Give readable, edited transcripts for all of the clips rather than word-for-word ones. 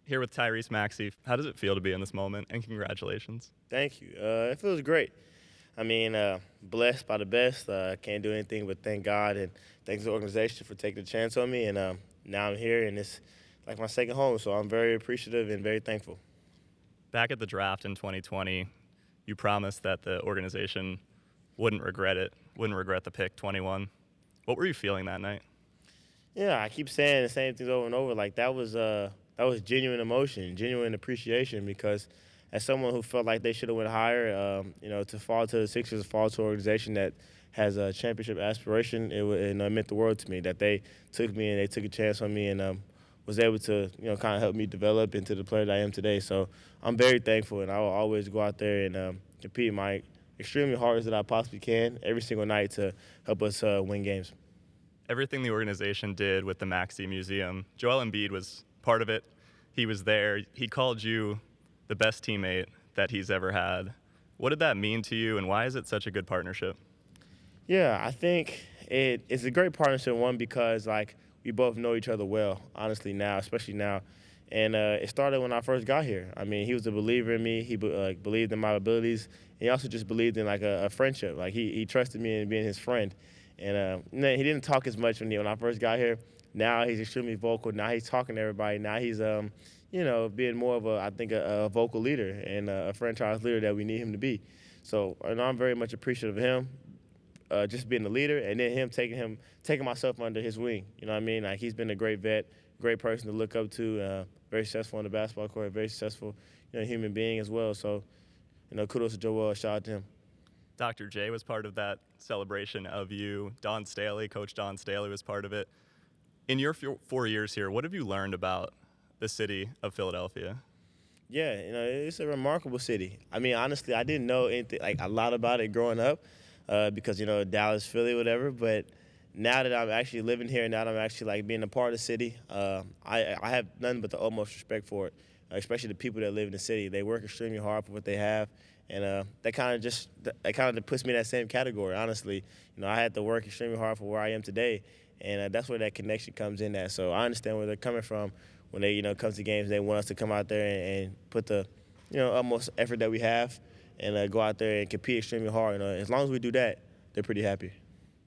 Here with Tyrese Maxey. How does it feel to be in this moment? And congratulations. Thank you. It feels great. I mean, blessed by the best. Can't do anything but thank God and thank the organization for taking the chance on me. And now I'm here, and it's like my second home. So I'm very appreciative and very thankful. Back at the draft in 2020, you promised that the organization wouldn't regret it, wouldn't regret the pick 21. What were you feeling that night? Yeah, I keep saying the same things over and over. Like that was genuine emotion, genuine appreciation. Because as someone who felt like they should have went higher, to fall to the Sixers, fall to an organization that has a championship aspiration, it meant the world to me that they took me and they took a chance on me and was able to kind of help me develop into the player that I am today. So I'm very thankful, and I will always go out there and compete my extremely hardest that I possibly can every single night to help us win games. Everything the organization did with the Maxey Museum, Joel Embiid was part of it. He was there. He called you the best teammate that he's ever had. What did that mean to you, and why is it such a good partnership? Yeah, I think it's a great partnership, one, because we both know each other well, honestly, now, especially now. And it started when I first got here. I mean, he was a believer in me. He believed in my abilities. He also just believed in a friendship. Like he trusted me in being his friend. And he didn't talk as much when I first got here. Now he's extremely vocal. Now he's talking to everybody. Now he's being more of a vocal leader and a franchise leader that we need him to be. So I'm very much appreciative of him. Just being the leader, and then him taking myself under his wing. You know what I mean? Like he's been a great vet, great person to look up to, very successful on the basketball court, very successful, human being as well. So, kudos to Joel. Shout out to him. Dr. J was part of that celebration of you. Don Staley, Coach Don Staley was part of it. In your 4 years here, what have you learned about the city of Philadelphia? Yeah, it's a remarkable city. I mean, honestly, I didn't know anything a lot about it growing up. Because Dallas, Philly, whatever. But now that I'm actually living here, now that I'm actually being a part of the city, I have nothing but the utmost respect for it. Especially the people that live in the city. They work extremely hard for what they have, and that kind of puts me in that same category. Honestly, I had to work extremely hard for where I am today, and that's where that connection comes in at. So I understand where they're coming from when they come to games. They want us to come out there and put the utmost effort that we have. And go out there and compete extremely hard. As long as we do that, they're pretty happy.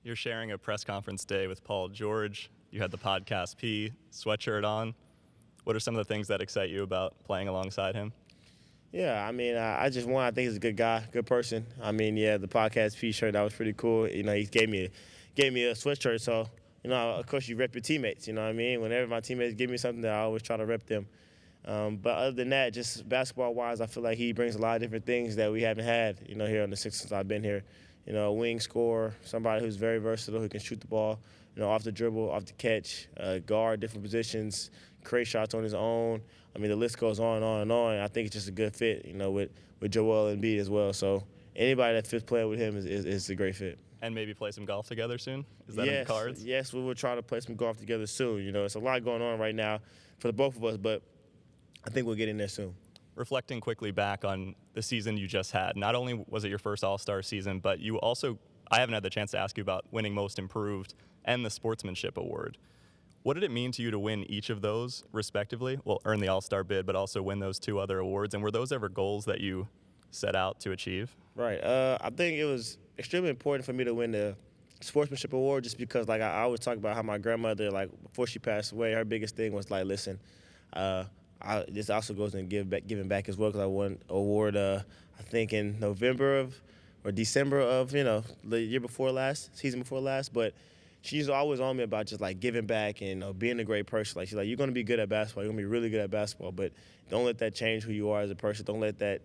You're sharing a press conference day with Paul George. You had the podcast P sweatshirt on. What are some of the things that excite you about playing alongside him? Yeah, I mean, I think he's a good guy, good person. I mean, yeah, the podcast P shirt, that was pretty cool. He gave me a sweatshirt, so of course you rep your teammates. You know what I mean? Whenever my teammates give me something, I always try to rep them. But other than that, just basketball-wise, I feel like he brings a lot of different things that we haven't had, here on the Sixers since I've been here. A wing scorer, somebody who's very versatile, who can shoot the ball, off the dribble, off the catch, guard different positions, create shots on his own. I mean, the list goes on and on and on. I think it's just a good fit, with Joel Embiid as well. So anybody that fits playing with him is a great fit. And maybe play some golf together soon? Is that in the cards? Yes, we will try to play some golf together soon. It's a lot going on right now for the both of us, but I think we'll get in there soon. Reflecting quickly back on the season you just had, not only was it your first All-Star season, but you also, I haven't had the chance to ask you about winning Most Improved and the Sportsmanship Award. What did it mean to you to win each of those, respectively? Well, earn the All-Star bid, but also win those two other awards. And were those ever goals that you set out to achieve? Right. I think it was extremely important for me to win the Sportsmanship Award just because, I always talk about how my grandmother, before she passed away, her biggest thing was, listen, this also goes in giving back as well because I won an award, I think, in December of, the year before last, season before last. But she's always on me about just, giving back and being a great person. She's like, you're going to be good at basketball. You're going to be really good at basketball. But don't let that change who you are as a person. Don't let that,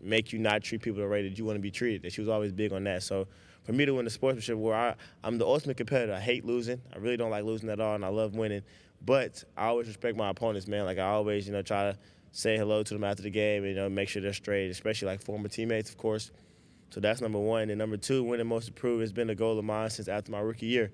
make you not treat people the way that you want to be treated. And she was always big on that. So for me to win the Sportsmanship Award, I'm the ultimate competitor. I hate losing. I really don't like losing at all, and I love winning. But I always respect my opponents, man. I always, try to say hello to them after the game and, make sure they're straight, especially, former teammates, of course. So that's number one. And number two, winning Most Improved has been a goal of mine since after my rookie year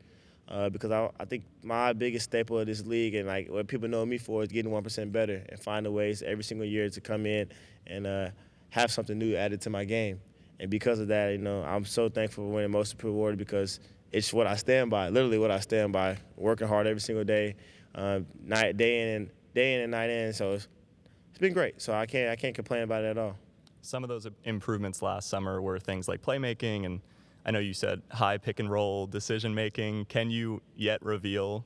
because I think my biggest staple of this league and, what people know me for is getting 1% better and finding ways every single year to come in and have something new added to my game. And because of that, I'm so thankful for winning Most Improved Award because it's what I stand by, literally what I stand by, working hard every single day. Day in and day in and night in. So it's been great. So I can't complain about it at all. Some of those improvements last summer were things like playmaking, and I know you said high pick and roll decision making. Can you yet reveal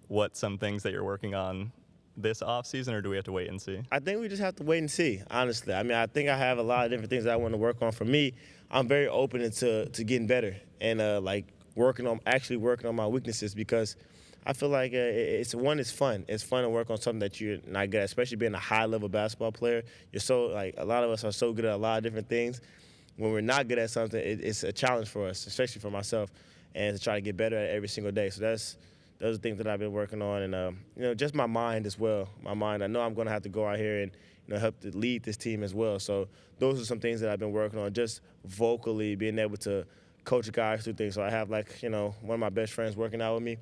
what some things that you're working on this offseason, or do we have to wait and see? I think we just have to wait and see, honestly. I mean, I think I have a lot of different things that I want to work on. For me, I'm very open to getting better and like working on my weaknesses, because I feel like it's fun. It's fun to work on something that you're not good at, especially being a high-level basketball player. You're so, like, a lot of us are so good at a lot of different things. When we're not good at something, it's a challenge for us, especially for myself, and to try to get better at it every single day. So those are things that I've been working on, and just my mind as well. My mind. I know I'm going to have to go out here and help to lead this team as well. So those are some things that I've been working on, just vocally being able to coach guys through things. So I have one of my best friends working out with me,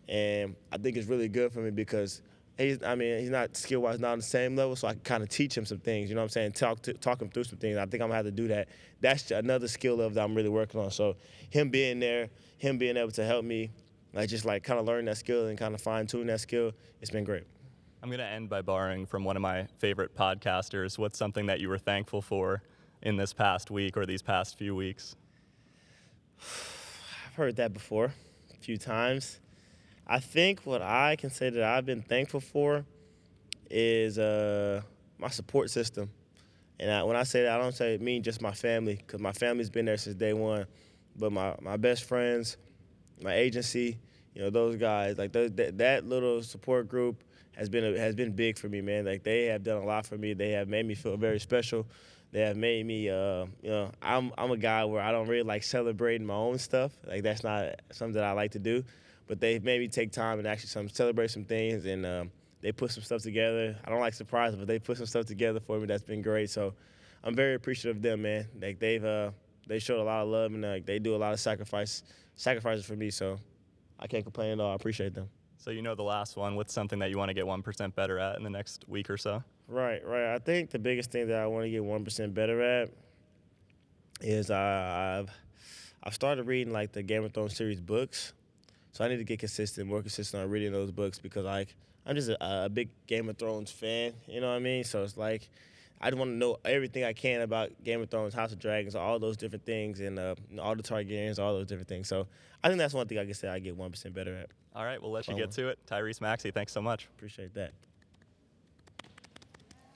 and I think it's really good for me because he's not skill-wise not on the same level, so I can kind of teach him some things. You know what I'm saying? Talk him through some things. I think I'm gonna have to do that. That's another skill level that I'm really working on. So him being there, him being able to help me, kind of learn that skill and kind of fine-tune that skill, it's been great. I'm going to end by borrowing from one of my favorite podcasters. What's something that you were thankful for in this past week or these past few weeks? I've heard that before a few times. I think what I can say that I've been thankful for is my support system. And when I say that, I don't mean just my family, because my family's been there since day one. But my best friends, my agency, those guys, like that little support group has been big for me, man. Like, they have done a lot for me. They have made me feel very special. They have made me, I'm a guy where I don't really like celebrating my own stuff. Like, that's not something that I like to do. But they've made me take time and actually celebrate some things, and they put some stuff together. I don't like surprises, but they put some stuff together for me that's been great. So I'm very appreciative of them, man. Like, they showed a lot of love, and they do a lot of sacrifices for me. So I can't complain at all. I appreciate them. So the last one, what's something that you want to get 1% better at in the next week or so? Right. I think the biggest thing that I want to get 1% better at is I've started reading, like, the Game of Thrones series books. So I need to get more consistent on reading those books, because, like, I'm just a big Game of Thrones fan, you know what I mean? So it's like I just want to know everything I can about Game of Thrones, House of Dragons, all those different things, and all the Targaryens, all those different things. So I think that's one thing I can say I get 1% better at. All right, we'll let you get to it. Tyrese Maxey, thanks so much. Appreciate that.